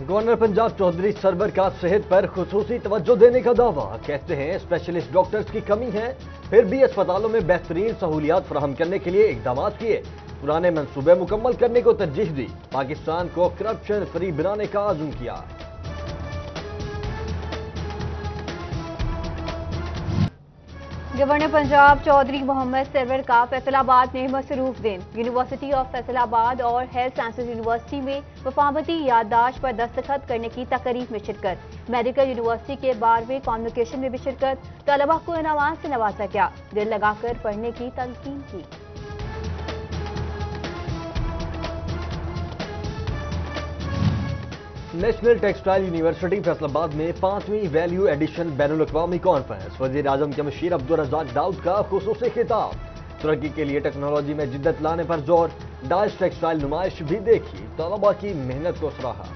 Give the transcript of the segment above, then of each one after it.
Governor Punjab Chaudhry سرور کا صحت پر خصوصی توجہ دینے کا دعویٰ. کہتے ہیں اسپیشلسٹ ڈاکٹرز کی کمی ہے، پھر بھی اسپتالوں میں بہترین سہولیات فراہم کرنے کے لیے اقدامات کیے. پرانے منصوبے مکمل کرنے کو ترجیح دی. پاکستان کو کرپشن فری بنانے کا عزم کیا. گورنر پنجاب چودھری محمد سرور کا فیصل آباد میں مصروف دن. یونیورسٹی آف فیصل آباد اور ہیلتھ سائنسز یونیورسٹی میں وفاقتی یادداشت پر دستخط کرنے کی تقریب میں شرکت. میڈیکل یونیورسٹی کے 12ویں کانوکیشن میں بھی شرکت. طلباء کو انعامات سے نوازا گیا. دل لگا کر پڑھنے کی تلقین کی. نیشنل ٹیکسٹائل یونیورسٹی فیصل آباد میں 5ویں ویلیو ایڈیشن بین الاقوامی کانفرنس. وزیر اعظم کے مشیر عبدالرزاق داؤد کا خصوصی خطاب. ترقی کے لیے ٹیکنالوجی میں جدت لانے پر زور. ڈائس ٹیکسٹائل نمائش بھی دیکھی. طلباء کی محنت کو سراہا.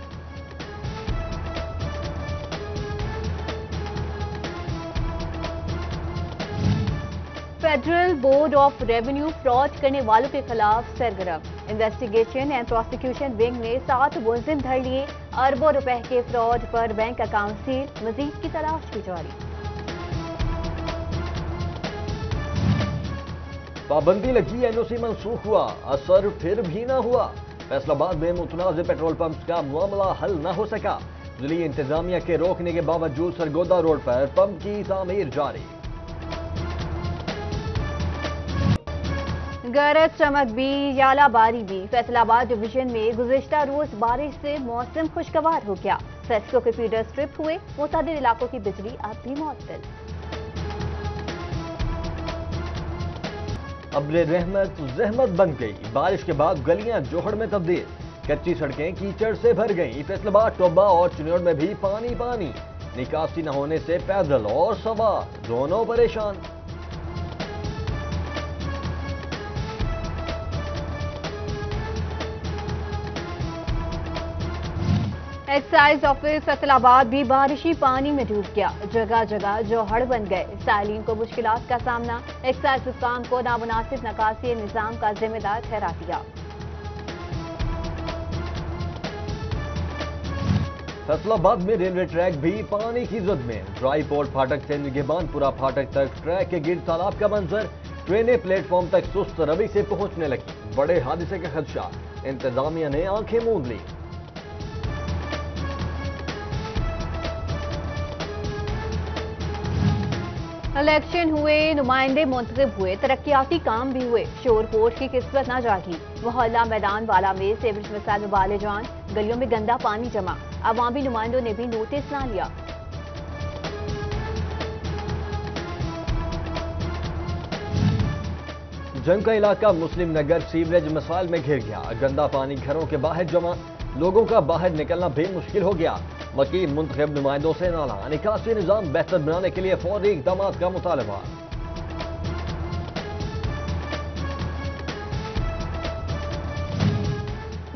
Federal board of revenue fraud کرنے والوں کے خلاف سرگرم. انویسٹیگیشن اینڈ پروسیکیوشن ونگ نے 7 ملزم دھر لیے. اربوں روپے کے فراڈ پر بینک اکاؤنٹ سیل. مزید کی تلاش کی جاری. پابندی لگی، این او سی منسوخ ہوا، اثر پھر بھی نہ ہوا. فیصل آباد میں متنازع پیٹرول پمپس کا معاملہ حل نہ ہو سکا. ضلعی انتظامیہ کے روکنے کے باوجود سرگودا روڈ پر پمپ کی تعمیر جاری. گرج چمک بھی، ژالہ باری بھی. فیصل آباد ڈویژن میں گزشتہ روز بارش سے موسم خوشگوار ہو گیا. سیسکو کے فیڈر سٹرپ ہوئے. متعدد علاقوں کی بجلی اب بھی معطل. ابر رحمت زحمت بن گئی. بارش کے بعد گلیاں جوہڑ میں تبدیل. کچی سڑکیں کیچڑ سے بھر گئیں. فیصل آباد ٹوبہ اور چنیوڑ میں بھی پانی پانی. نکاسی نہ ہونے سے پیدل اور سوار دونوں پریشان. ایکسائز آفس فیصل آباد بھی بارشی پانی میں ڈوب گیا. جگہ جگہ جوہڑ بن گئے. سائلین کو مشکلات کا سامنا. ایکسائز حکام کو نامناسب نکاسی نظام کا ذمہ دار ٹھہرا دیا. فیصل آباد میں ریلوے ٹریک بھی پانی کی زد میں. ڈرائی پورٹ پھاٹک سے نگہبان پورا پھاٹک تک ٹریک کے گرد تالاب کا منظر. ٹرینیں پلیٹ فارم تک سست روی سے پہنچنے لگی. بڑے حادثے کا خدشہ. انتظامیہ نے آنکھیں موند لی. الیکشن ہوئے، نمائندے منتخب ہوئے، ترقیاتی کام بھی ہوئے. شور کوٹ کی قسمت نہ جاگی. محلہ میدان والا میں سیوریج مسائل میں بالے جان. گلیوں میں گندا پانی جمع. عوامی نمائندوں نے بھی نوٹس نہ لیا. جنگ کا علاقہ مسلم نگر سیوریج مسائل میں گھر گیا. گندا پانی گھروں کے باہر جمع. لوگوں کا باہر نکلنا بھی مشکل ہو گیا. وکیل منتخب نمائندوں سے نالا. نکاسی نظام بہتر بنانے کے لیے فوری اقدامات کا مطالبہ.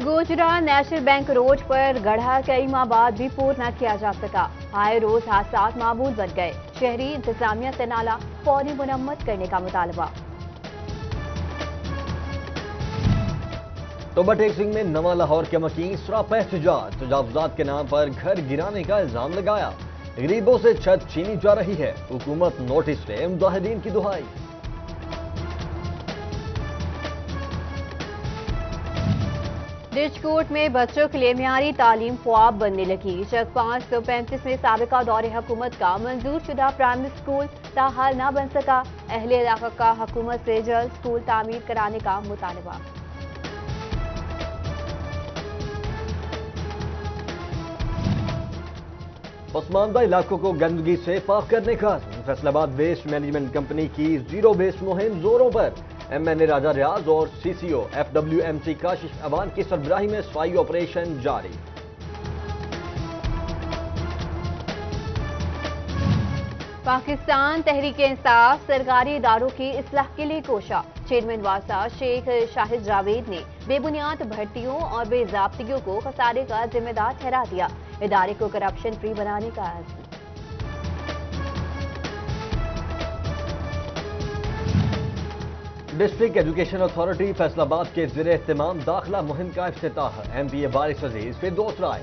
گوجرا نیشنل بینک روڈ پر گڑھا کئی ماہ بعد بھی پور نہ کیا جا سکا. آئے روز حادثات معمول بن گئے. شہری انتظامیہ سے نالا فوری مرمت کرنے کا مطالبہ. ٹوبہ ٹیکسنگ میں نواں لاہور کے مکین سراپا احتجاج. تجاوزات کے نام پر گھر گرانے کا الزام لگایا. غریبوں سے چھت چھینی جا رہی ہے. حکومت نوٹس دے. مجاہدین کی دہائی. ڈچ کوٹ میں بچوں کے لیے معیاری تعلیم خواب بننے لگی. چک 535 میں سابقہ دور حکومت کا منظور شدہ پرائمری اسکول تاحال نہ بن سکا. اہل علاقہ کا حکومت سے جلد اسکول تعمیر کرانے کا مطالبہ. پسماندہ علاقوں کو گندگی سے پاک کرنے کا عزم. Faisalabad waste management company کی زیرو ویسٹ مہم زوروں پر. M N A Raja Riaz اور C C O F W M C Kashif Awan کی سربراہی میں صفائی آپریشن جاری. پاکستان تحریک انصاف سرکاری اداروں کی اصلاح کے لیے کوشاں. چیئرمین واسا شیخ شاہد جاوید نے بے بنیاد بھرتیوں اور بے ضابطگیوں کو خسارے کا ذمہ دار ٹھہرا دیا. ادارے کو کرپشن فری بنانے کا عزم. ڈسٹرکٹ ایجوکیشن اتھارٹی فیصل آباد کے زیر اہتمام داخلہ مہم کا افتتاح. ایم پی اے وارث عزیز فردوس رائے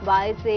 22A